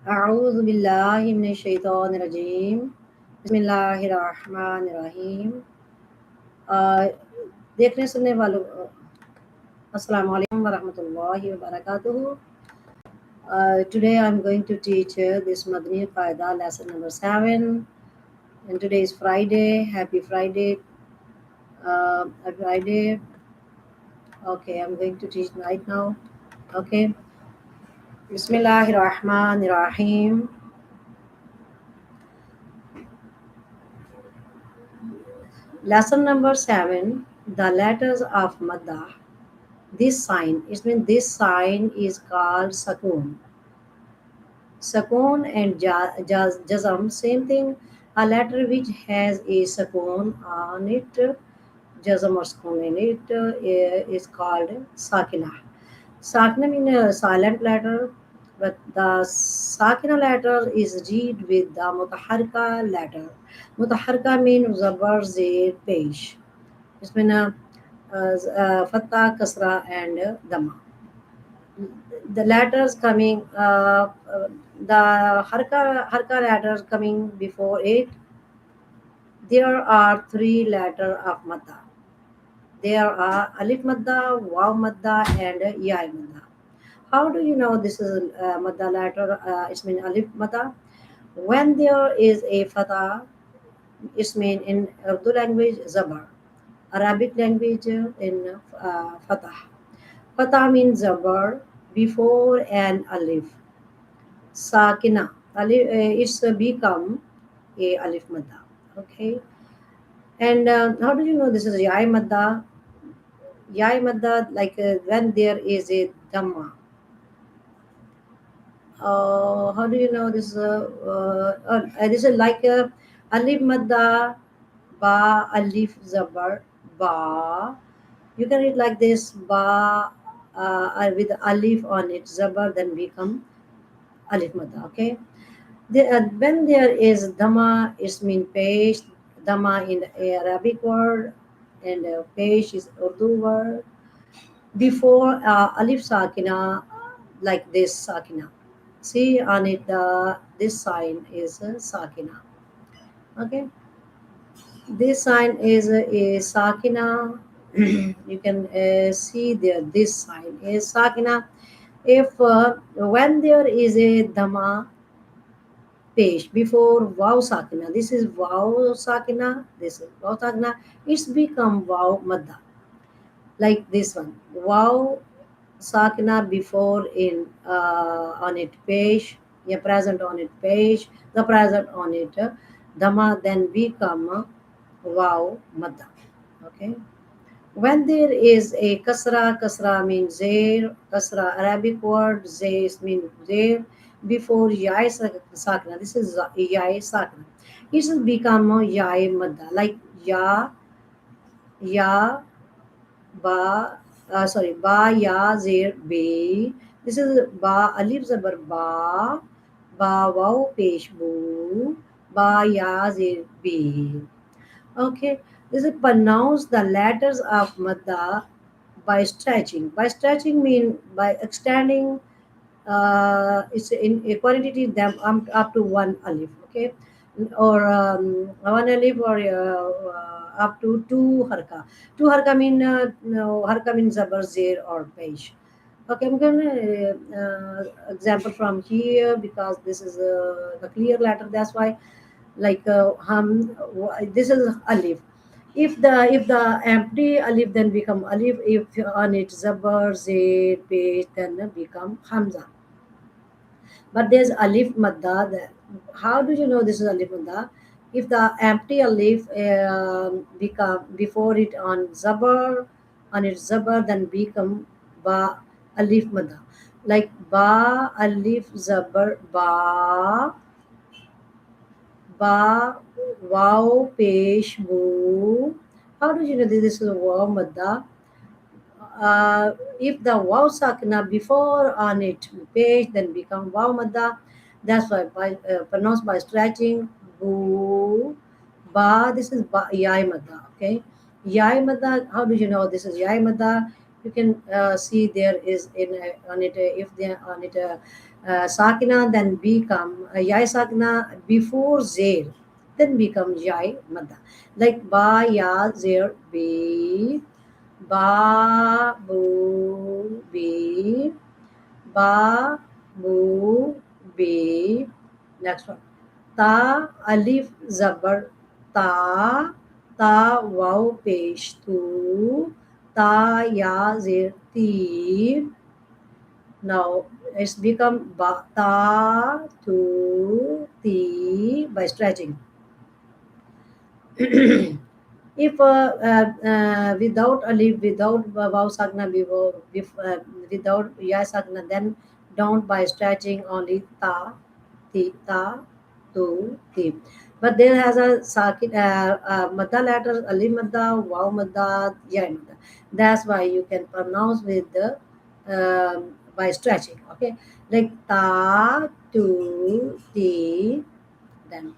أعوذ بالله من الشيطان الرجيم بسم الله الرحمن الرحيम देखने सुनने वालों अस्सलाम वालेकुम वरहमतुल्लाहि वबरकातुहू Today I'm going to teach this Madani Qaida lesson number 7, and today is Friday. Happy Friday. Happy Friday. Okay, I'm going to teach right now. Okay. Bismillahirrahmanirrahim. Lesson number 7, the letters of Maddah. This sign, it means this sign is called Sakun. Sakun and Jazam, same thing. A letter which has a Sakun on it, Jazam or Sakun in it, is called Sakina. Sakina means a silent letter, but the Sakina letter is read with the Mutaharka letter. Mutaharka means Zabar, Zir, Pesh. It's been a Fatta, Kasra, and Dama. The letters coming, the harka letters coming before it, there are three letters of madda. There are alif madda, waw madda, and ya madda. How do you know this is madda letter? It's mean alif madda. When there is a fatha, it's mean in Urdu language zabar, Arabic language in fatah. Fatah means zabar before an alif. Sakina. Alif, it's become a alif madda. Okay. And how do you know this is yai madda? Yai madda, like when there is a dhamma. How do you know this? This is like alif madda, ba, alif zabar, ba. You can read like this, ba, with alif on it, zabar, then become alif madda. Okay. When there is dhamma, it's mean page. Dhamma in the Arabic word, and page is Urdu word. Before alif sakina, like this sakina. See on it, this sign is sakina. Okay, this sign is a sakina. You can see there. This sign is sakina. If when there is a dhamma page before Wow Sakina. This is Wow Sakina. This is Wow Sakina. It's become Wow Madda. Like this one. Wow Sakina before in on it page. Yeah, present on it page. The present on it. Dhamma then become Wow Madda. Okay. When there is a kasra, kasra means zair, kasra Arabic word, zair means zair, before yai sakna, this is yai sakna. It will become a yai madda, like ya, ya, ba, ba, ya, zair, be. This is ba, alif zabar ba, ba, wow, pesh, bu, ba, ya, zair, be. Okay, this is pronounce the letters of madda by stretching. By stretching mean by extending. It's in a quantity them up to one alif. Okay, or one alif or up to two harka. Two harka mean no, harka means zabar zir or page. Okay, I'm gonna example from here because this is the clear letter. That's why like this is alif. If the empty alif then become alif, if on it zabar zir page then become hamza. But there's alif madda there. How do you know this is alif madda? If the empty alif become before it on its zabar then become ba alif madda, like ba alif zabar ba, ba, wow, pesh, boo. How do you know this is a wow madda? If the wow sakna before on it page then become wow madda. That's why by pronounced by stretching boo, ba. This is ba, yai madda. Okay, yai madda. How do you know this is yai madda? You can see there is in on it if they on it sakina, then become yai sakina before zer, then become yai madda, like ba ya zer be, ba bu be, ba bu be. Next one, ta alif zabar ta, ta waw pesh tu, ta ya zir ti. Now it's become ba ta tu ti by stretching. If without alif, without vav sagna, without ya sagna, then don't by stretching only ta, ti, ta, tu, ti. But there has a sakit, madda letters, alif madda, vav madda, ya madda. That's why you can pronounce with the by stretching. Okay, like ta, tu, ti, then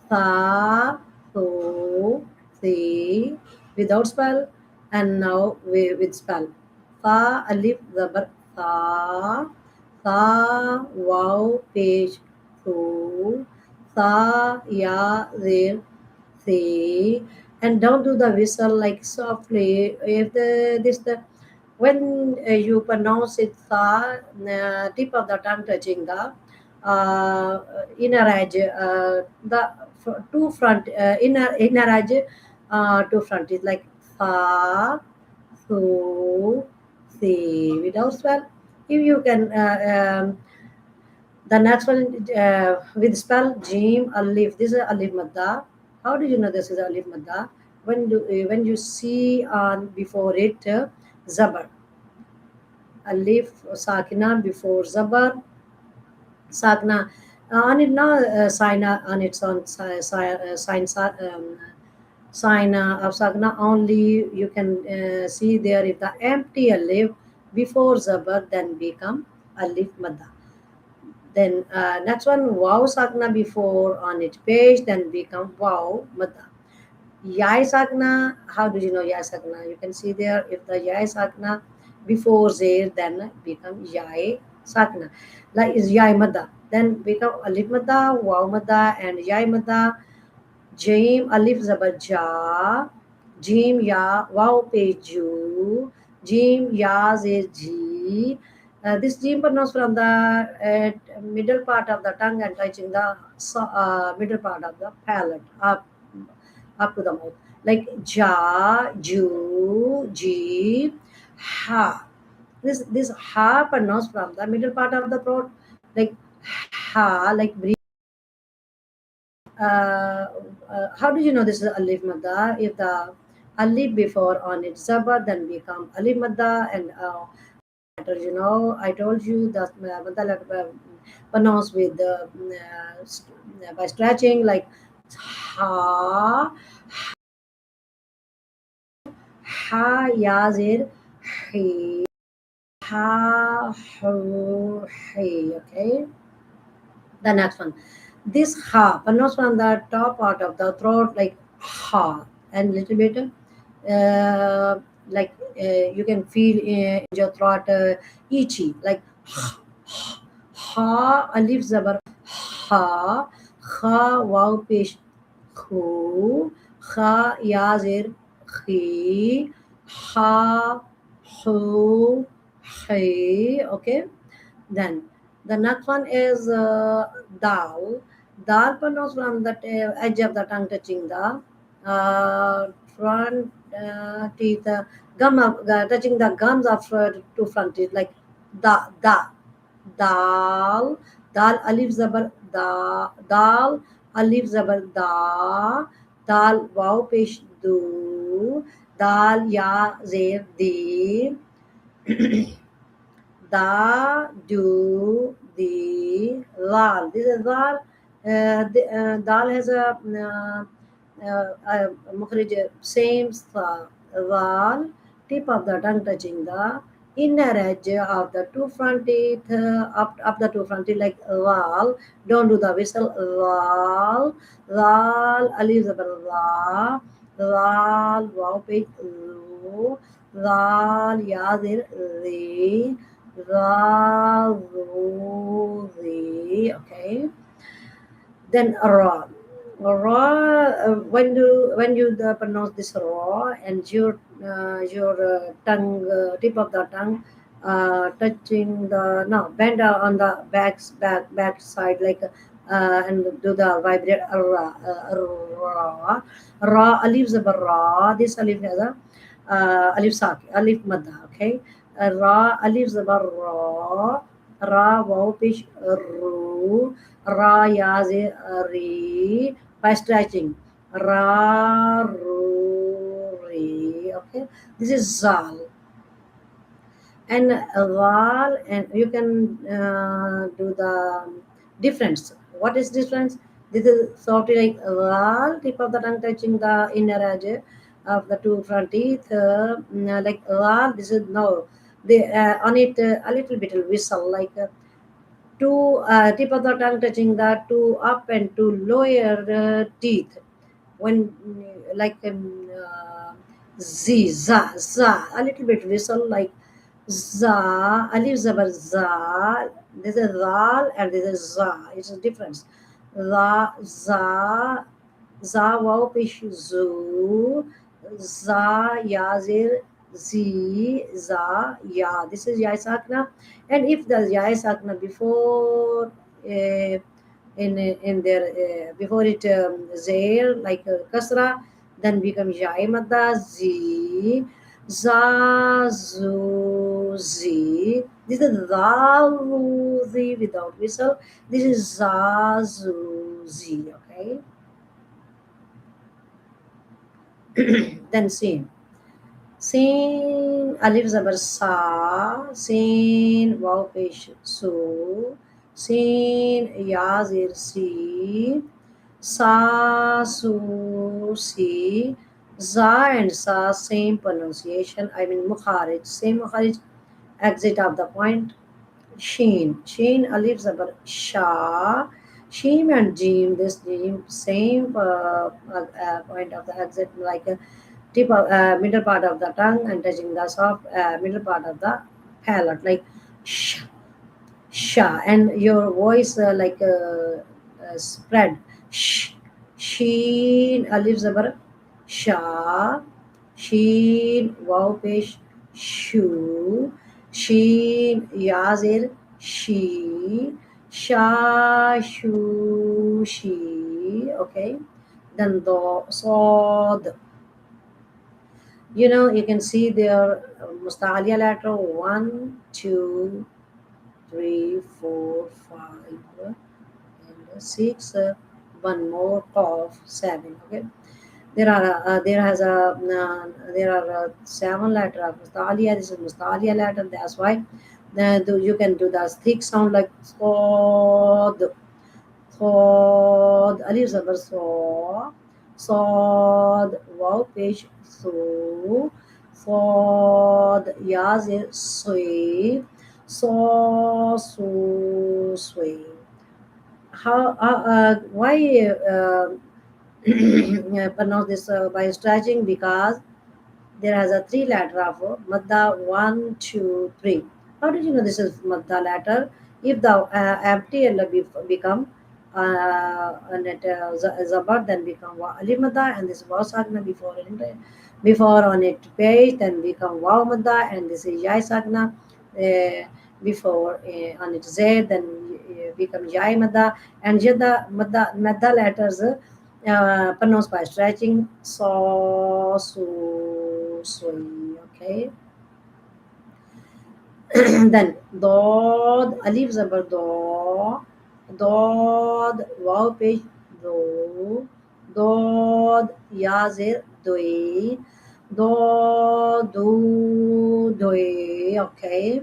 Tha, Tho, Thi, without spell, and now with spell. Tha, alif, zabar, tha, tha, wow, page, tho, tha, ya, zir, thi, and don't do the whistle like softly. If the when you pronounce it tha, tip of the tongue touching the inner edge, the two front inner edge, two front is like tha, so, si, without spell. If you can the next one with spell jim alif. This is alif madda. How do you know this is alif madda? When you see on before it zabar, alif sakina before zabar, sakna on it now sign on its own sign of sakna only. You can see there if the empty alif before zabar, then become alif madda. Then next one, wow sakna before on its page, then become wow madda. Yai sakna, how do you know yai sakna? You can see there if the yai sakna before zer, then become yai sakna. Like is yai madda, then become alif madda, wow madda, and yai madda. Jim alif zabar ja, jim ya wow pe ju, jim ya zer ji. This jim pronounced from the middle part of the tongue and touching the middle part of the palate up to the mouth. Like ja, ju, ji, ha. This ha pronounced from the middle part of the throat, like ha, like breathe. Uh, how do you know this is alif madda? If the alif before on it zabar, then become alif madda, and I told you that madda letter pronounced with by stretching like ha, ha, yazir, he, ha, hu, he. Okay. The next one, this ha pronounced from the top part of the throat like ha, and little bit like you can feel in your throat itchy, like ha, alif zabar ha, kha wow pesh khu, kha yazir khi, ha hu, he. Okay. Then the next one is dal. Dal pronounced from the edge of the tongue touching the front teeth, touching the gums of two front teeth, like da, dal, dal alif zabar da, dal alif zabar da, dal wow pesh do, dal ya zer di, da, do, the, lal. This is lal. Dal has mukhrij same lal, tip of the tongue touching the inner edge of the two front teeth, up the two front teeth like lal. Don't do the whistle. Lal, lal, alif zabar la, lal, wow, page, lo, Dal, Yadir, Ri, Ra, Ru, Ri. Okay. Then Ra. Ra, when you pronounce this Ra and your tongue, tip of the tongue, touching the no bend on the back side like and do the vibrate Ra, Ra, Ra, Alif Zabar Ra. This Alif has a Alif Sak, Alif Madda. Okay, Ra, Alif Zabar Ra, Ra, Waw, Pish, Ru. Ra, Yazi, Ri, by stretching. Ra, Ru, Ri. Okay, this is Zal. And Val, and you can do the difference. What is difference? This is sort of like Val, tip of the tongue touching the inner edge of the two front teeth. Like Val, this is no. They on it a little bit whistle like two tip of the tongue touching the two up and two lower teeth when like z za za a little bit whistle like za alif zabar za. This is zal and this is za. It's a difference. Za za za waw pish zu za yazir z za ya. This is ya sakna, and if the ya sakna before in their before it zair like kasra, then become ya madda z za zu z. This is za zu z without whistle. This is za zu z. Okay. Then sin. Sin alif zabar sa, sin waw pesh su, sin yazir si, sa su si, za and sa same pronunciation. I mean mukharij, same mukharij, exit of the point. Sheen, Sheen alif zabar sha, Sheem and Jeem. This Jeem same point of the exit like a tip of middle part of the tongue and touching the soft middle part of the palate like sh sha, and your voice like spread sh sheen alif zabar sha, sheen waw pesh shu, sheen yazir she, sha shu she. Okay, then do sod. You can see their mustalia letter one, two, three, four, five, and six. One more of seven. Okay, there are seven letter of mustalia. This is mustalia letter. That's why you can do the thick sound like صاد. صاد ألف زبر صا، صاد واو پیش سو، صاد یا زیر سوی، صا سو سوی. Why pronounce this by stretching? Because there has a three letter of madda one, two, three. How did you know this is madda letter? If the empty and become and it zabar, then become alif madda, and this was sagna before on it page, then become waw madda, and this is yai sagna before on it z, then become yai madda, and jada madda letters pronounced by stretching so su sui. Okay. Then dod alif zabar do, dod waw pesh do, dod yazir doi, do do doi. Okay.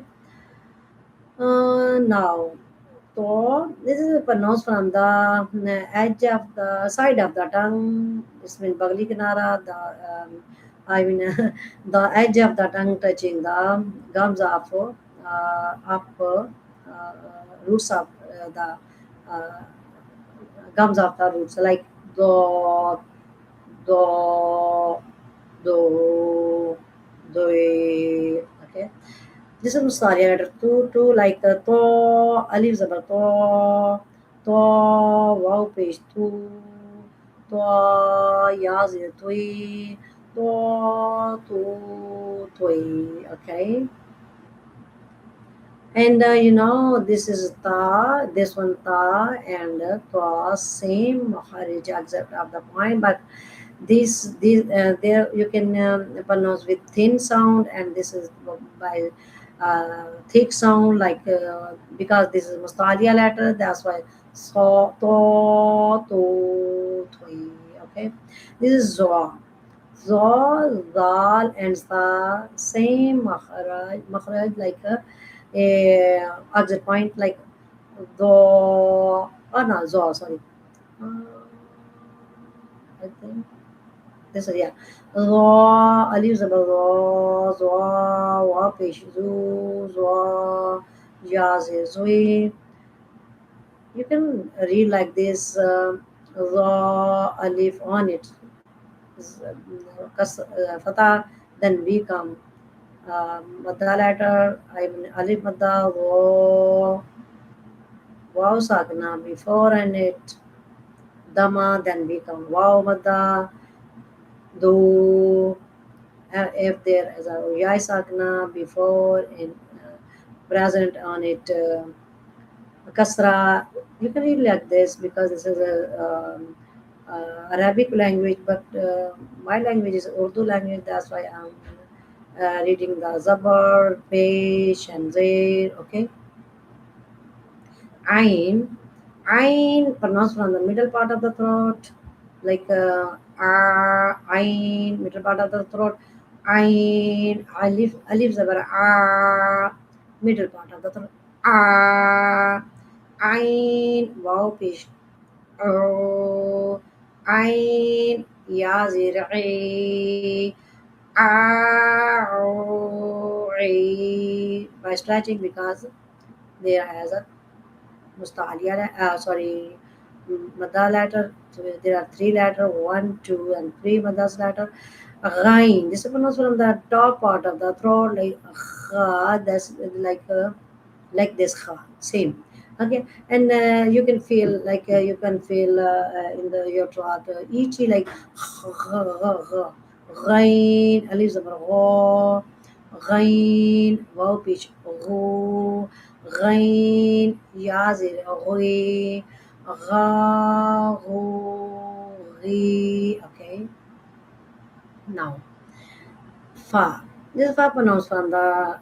Now so this is pronounced from the edge of the side of the tongue. This means bagli kinara, the I mean the edge of the tongue touching the gums of up roots of the uh, gums of the roots like do do do Doi. Okay. This is Mustari letter two like to, alif zabar to, wow page to, yaz tui, tui. Okay. And this is ta, this one ta, and ta, same Makharij except of the point, but these there you can pronounce with thin sound, and this is by thick sound, like because this is Mustalia letter, that's why so to three. Okay, this is zo. Zo, Zal, and Sa, same makharaj like a exit point, like do, oh no, Zo, sorry. Uh, I think this is, yeah. Zo, alif zabar zo, zo, wa pesh zu, zo, jaz zui. You can read like this, zo, alif on it, fatah, then we come. Madda letter, I mean alif madda, wow sakna before and it, dama, then become wow madda, do, if there is a yai sakna before and present on it, kasra. You can read like this because this is a Arabic language, but my language is Urdu language. That's why I'm reading the Zabar, Pesh, and Zair. Okay, Ain, Ain pronounced from the middle part of the throat, like Ain, middle part of the throat. Ain, Alif Zabar, middle part of the throat. Ain, wow, fish. Oh, Ain, Yazir, by stretching because there has a Mustalia, sorry, Madda letter. So there are three letter, one, two, and three Maddas letter. Ghain. This is pronounced from the top part of the throat, like kha. That's like this kha. Same. Okay, and you can feel like you can feel in the your throat itchy, like ghain. Alif zabar gha. Ghain. Wow pitch. Ghu. غين يازر غي غا غو غي. Okay, now fa. This fa pronounced from the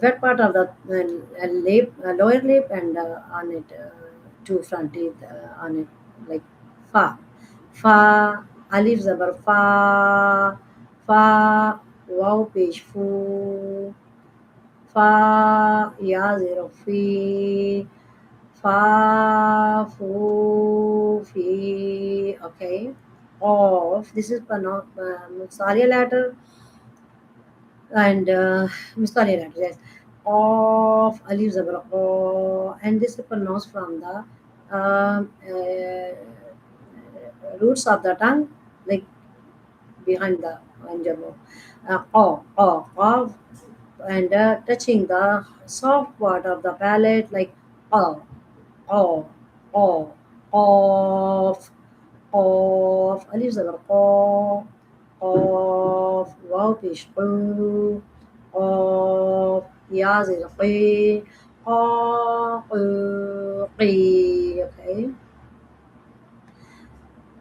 wet part of the lip, lower lip, and on it two front teeth on it, like fa. Fa, alif zabar fa, fa, wow page fu, fa, ya zero fi, fa, fu, fi. Okay, of this is Musalia letter, and Musalia letter, yes. Of alif zabar o, and this is pronounced from the roots of the tongue, like behind the anjamo. Of, and touching the soft part of the palate, like oh, oh, oh, of, alif zabar of, wow pish of, ya zir okay.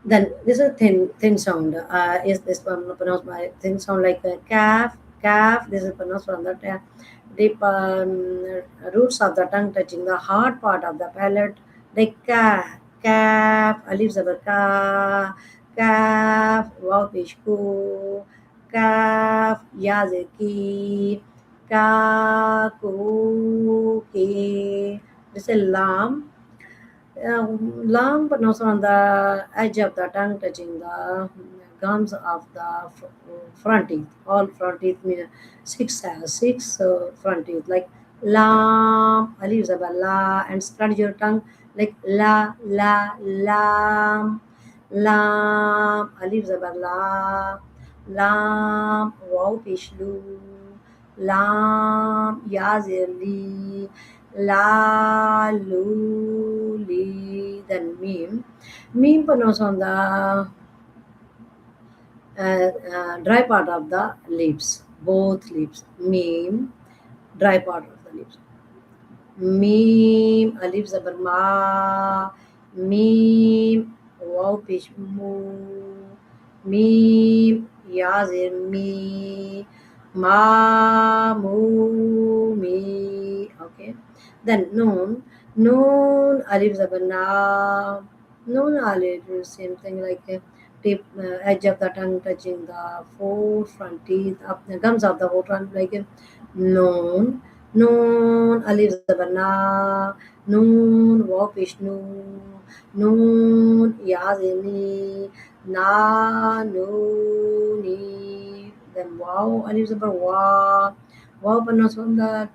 Then this is a thin sound. Is this one pronounced by thin sound, like calf, calf? This is pronounced from the deep roots of the tongue touching the hard part of the palate, like calf, calf. Alif zabar ka, calf. Wow pish ku, calf. Ya ki, ka ku ki. This is lam. Long but not on the edge of the tongue, touching the gums of the front teeth. All front teeth mean six front teeth, like lam, alif zabar la, and spread your tongue like lam, lam, alif zabar la, Lam, wow, pishlu. Lam, yazirli. La, lu, li. Then meme. Meme pronounced on the dry part of the lips, both lips. Meme, dry part of the lips. Meme, alif zabar ma. Meme, wow, pish mu. Meme, yazir mi. Ma, mu, mi. Okay. Then noon. Noon, alif zabar na. Noon, alif, same thing like tip, edge of the tongue touching the four front teeth, up the gums of the whole front, like noon. Noon, alif zabar na. Noon, waw pesh nu. Noon, yazini. Na, no, ni. Then wow, alif zabar wa. Wow pronounced from the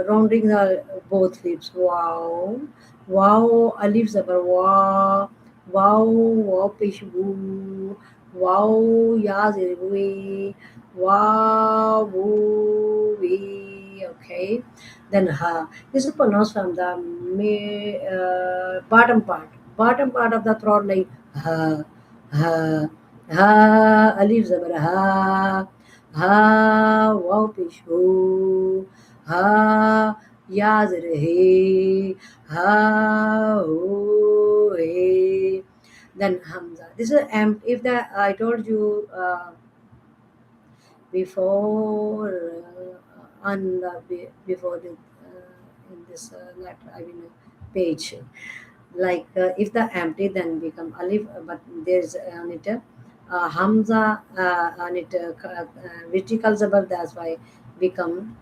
rounding the both lips. Wow. Wow, alif zabar wa. Wow, wow pesh wu. Wow, yazir we. Wow, woo, we. Okay. Then ha. This is pronounced from the bottom part. Bottom part of the throat, like ha, ha, ha. Alif zabar ha. Ha, wow, pish ho. Ha, yazir he. Ha, ho, he. Then hamza. This is if the I told you before on the before the in this letter, I mean page, like if the empty then become alif, but there's on it hamza on it vertical zabar, that's why become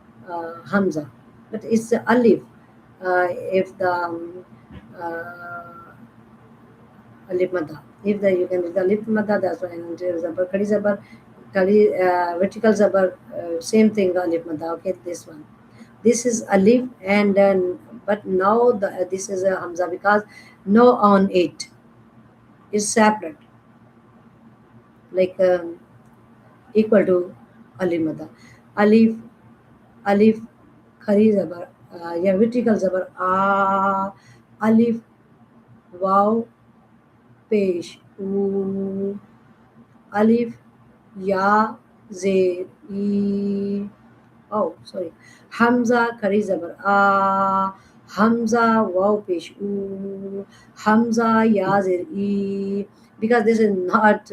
hamza, but it's alif if the alif madda. If the you can read the alif madda, that's why and zabar kadi zabar kadi vertical zabar, same thing alif madda. Okay, this one. This is alif and then but now this is a hamza because no on it is separate, like equal to alif madda. Alif, alif, khari zabar, yeah, vertical zabar alif, wow, pesh oo, alif, ya, zed e. Oh, sorry. Hamza kari zabar Hamza wow pesh oo. Hamza yazir e. Because this is not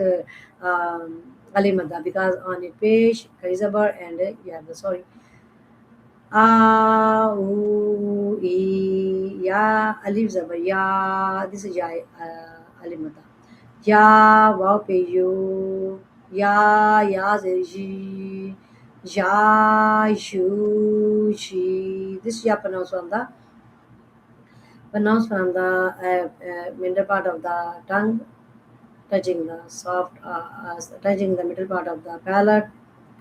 alimada, because on it pesh kari zabar and yeah, sorry. U e ya alif zabar ya. This is ya alimada. Ya wow pe you. Ya yazir ji. Ja, shu, she. This ya pronounced from the middle part of the tongue, touching the soft, touching the middle part of the palate,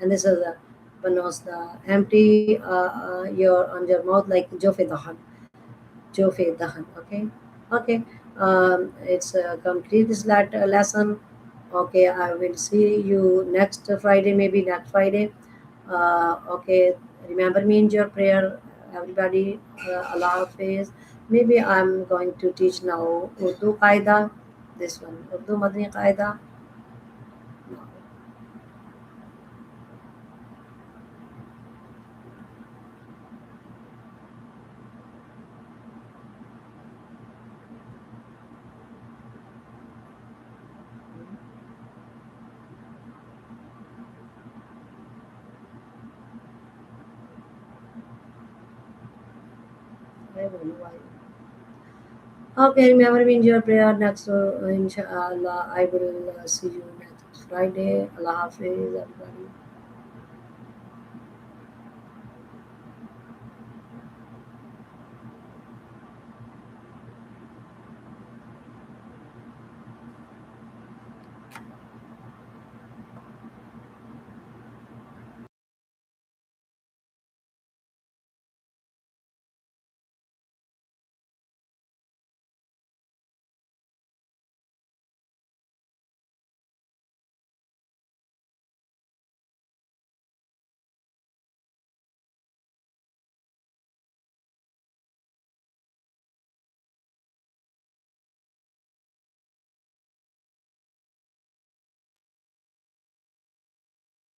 and this is pronounced the empty your on your mouth like jofe dahan, jofe dahan. Okay, okay. It's complete this lesson. Okay, I will see you next Friday, maybe next Friday. Okay, remember me in your prayer, everybody. Allah Hafiz. Maybe I'm going to teach now Urdu Qaida, this one, Urdu Madani Qaida. I don't know why. Okay, remember me in your prayer next, inshallah. I will see you next Friday. Allah Hafiz, everybody.